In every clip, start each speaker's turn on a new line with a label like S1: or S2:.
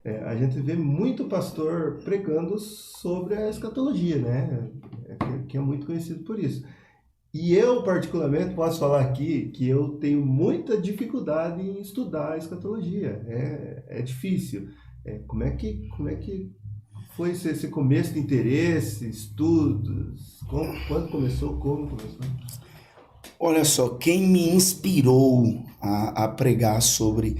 S1: A gente vê muito pastor pregando sobre a escatologia, né? Que é muito conhecido por isso. E eu, particularmente, posso falar aqui que eu tenho muita dificuldade em estudar a escatologia. É difícil. Como é que foi esse começo de interesse, estudos? Quando começou? Como começou?
S2: Olha só, quem me inspirou a pregar sobre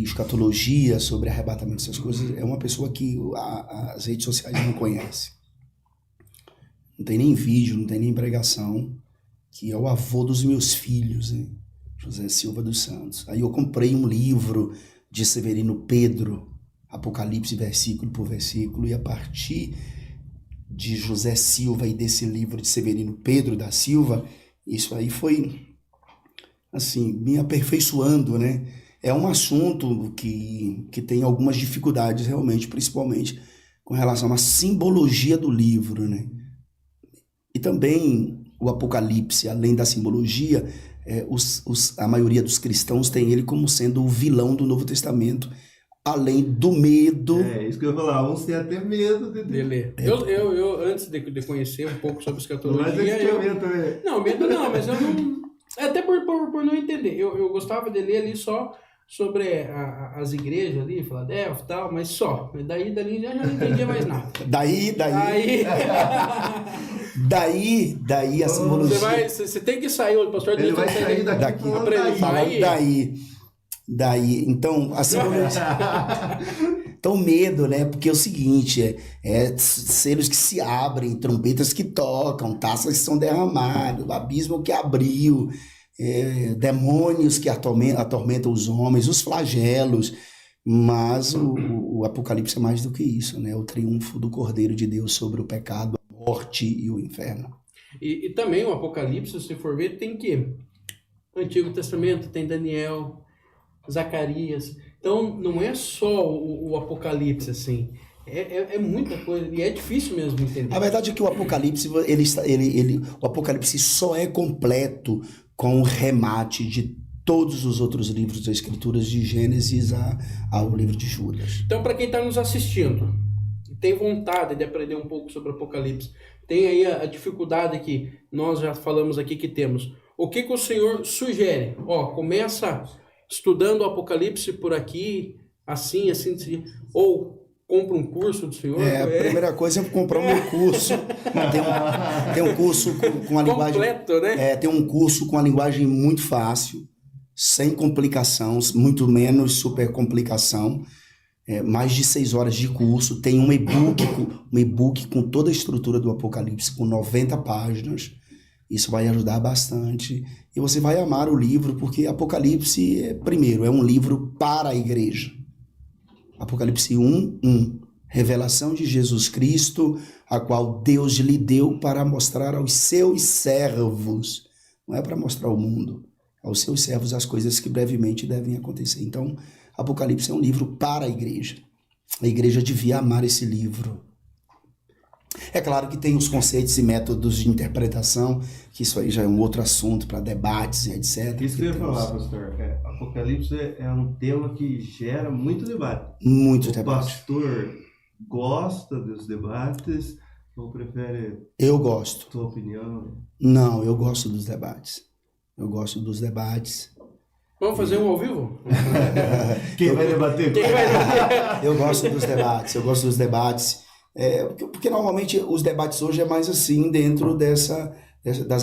S2: escatologia, sobre arrebatamento, essas coisas, é uma pessoa que as redes sociais não conhecem. Não tem nem vídeo, não tem nem pregação, que é o avô dos meus filhos, hein? José Silva dos Santos. Aí eu comprei um livro de Severino Pedro, Apocalipse versículo por versículo, e a partir de José Silva e desse livro de Severino Pedro da Silva, isso aí foi, assim, me aperfeiçoando, né? É um assunto que tem algumas dificuldades realmente, principalmente com relação à simbologia do livro, né? E também o Apocalipse, além da simbologia, a maioria dos cristãos tem ele como sendo o vilão do Novo Testamento, além do medo.
S1: É isso que eu ia falar. Uns têm até medo
S3: De ler. Eu antes de conhecer um pouco sobre
S1: Mas
S3: escatologia,
S1: esse medo é...
S3: Não, medo não, mas eu não... Até por não entender. Eu gostava de ler ali só sobre as igrejas ali, Filadélfia e tal, mas só. Dali já não entendia mais nada.
S2: Daí a simbologia.
S3: Você tem que sair, o pastor
S1: Ele vai sair daqui
S2: falando daí. Então, a simbologia. Então, medo, né? Porque é o seguinte, selos que se abrem, trombetas que tocam, taças que são derramadas, o abismo que abriu, demônios que atormentam os homens, os flagelos. Mas o Apocalipse é mais do que isso, né? O triunfo do Cordeiro de Deus sobre o pecado, a morte e o inferno.
S3: E também o Apocalipse, se for ver, tem que Antigo Testamento, tem Daniel, Zacarias. Então, não é só o Apocalipse, assim. É muita coisa. E é difícil mesmo entender.
S2: A verdade é que o Apocalipse, o Apocalipse só é completo com o remate de todos os outros livros das Escrituras, de Gênesis ao livro de Judas.
S3: Então, para quem está nos assistindo, tem vontade de aprender um pouco sobre o Apocalipse, tem aí a dificuldade que nós já falamos aqui que temos. O que o Senhor sugere? Começa estudando o Apocalipse por aqui, assim, ou compra um curso do Senhor.
S2: A primeira coisa é comprar o meu curso. Tem um curso com a linguagem...
S3: completo, né?
S2: Tem um curso com a linguagem muito fácil, sem complicação, muito menos super complicação. Mais de 6 horas de curso. Tem um e-book com toda a estrutura do Apocalipse, com 90 páginas. Isso vai ajudar bastante. E você vai amar o livro, porque Apocalipse, primeiro, é um livro para a igreja. Apocalipse 1:1. Revelação de Jesus Cristo, a qual Deus lhe deu para mostrar aos seus servos. Não é para mostrar ao mundo. Aos seus servos as coisas que brevemente devem acontecer. Então, Apocalipse é um livro para a igreja. A igreja devia amar esse livro. É claro que tem os conceitos e métodos de interpretação, que isso aí já é um outro assunto para debates e etc.
S1: Isso que eu ia falar, pastor. Apocalipse é um tema que gera muito debate.
S2: Muito debate.
S1: O pastor gosta dos debates ou prefere...
S2: Eu gosto.
S1: Tua opinião?
S2: Não, eu gosto dos debates.
S3: Vamos fazer um ao vivo?
S1: Quem vai debater?
S2: Eu gosto dos debates. Porque normalmente os debates hoje é mais assim dentro das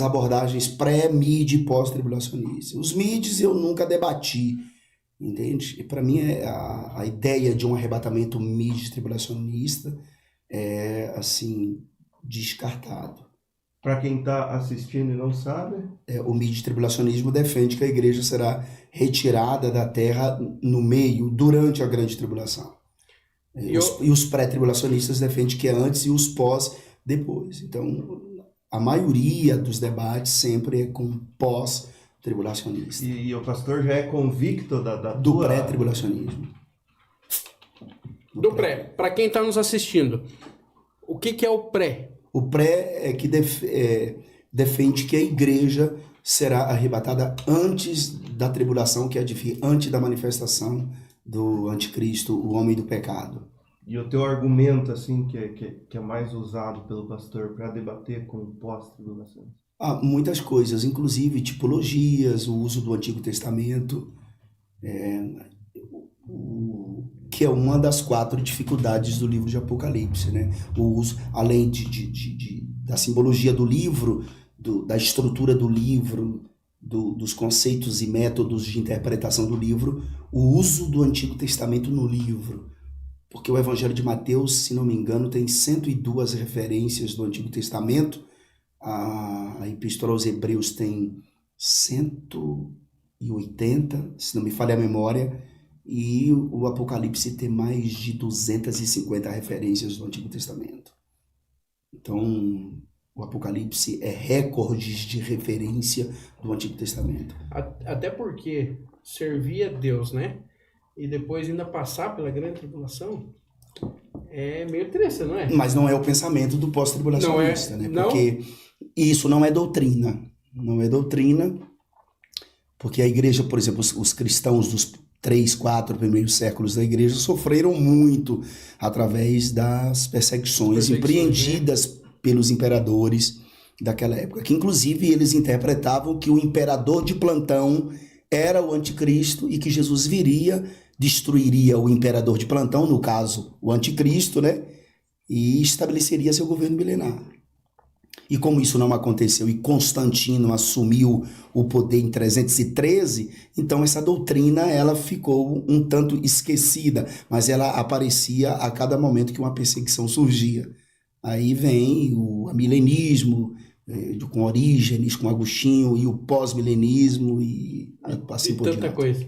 S2: abordagens pré-mid e pós-tribulacionistas. Os mids eu nunca debati, entende? E para mim a ideia de um arrebatamento mid-tribulacionista é assim descartado.
S1: Para quem está assistindo e não sabe...
S2: O mid-tribulacionismo defende que a igreja será retirada da terra no meio, durante a grande tribulação. E os pré-tribulacionistas defendem que é antes e os pós depois. Então, a maioria dos debates sempre é com pós-tribulacionista.
S1: E o pastor já é convicto
S2: do pré-tribulacionismo.
S3: Do pré. Para quem está nos assistindo, o que é o pré?
S2: O pré é que defende que a igreja será arrebatada antes da tribulação, que é antes da manifestação do anticristo, o homem do pecado.
S1: E o teu argumento, assim, que é mais usado pelo pastor para debater com o pós-tribulação?
S2: Há muitas coisas, inclusive tipologias, o uso do Antigo Testamento, que é uma das 4 dificuldades do livro de Apocalipse, né? O uso, além da simbologia do livro, da estrutura do livro, dos conceitos e métodos de interpretação do livro, o uso do Antigo Testamento no livro. Porque o Evangelho de Mateus, se não me engano, tem 102 referências do Antigo Testamento. A Epístola aos Hebreus tem 180, se não me falha a memória, e o Apocalipse tem mais de 250 referências do Antigo Testamento. Então, o Apocalipse é recordes de referência do Antigo Testamento.
S3: Até porque servir a Deus, né? E depois ainda passar pela grande tribulação, é meio triste, não é?
S2: Mas não é o pensamento do pós-tribulacionista, né? Porque isso não é doutrina. Não é doutrina, porque a igreja, por exemplo, os cristãos dos 3, 4 primeiros séculos da igreja sofreram muito através das perseguições empreendidas pelos imperadores daquela época, que inclusive eles interpretavam que o imperador de plantão era o anticristo e que Jesus viria, destruiria o imperador de plantão, no caso o anticristo, né? E estabeleceria seu governo milenar. E como isso não aconteceu e Constantino assumiu o poder em 313, então essa doutrina ela ficou um tanto esquecida, mas ela aparecia a cada momento que uma perseguição surgia. Aí vem o milenismo, com Orígenes, com Agostinho, e o pós-milenismo, e assim por diante.
S3: Tanta coisa.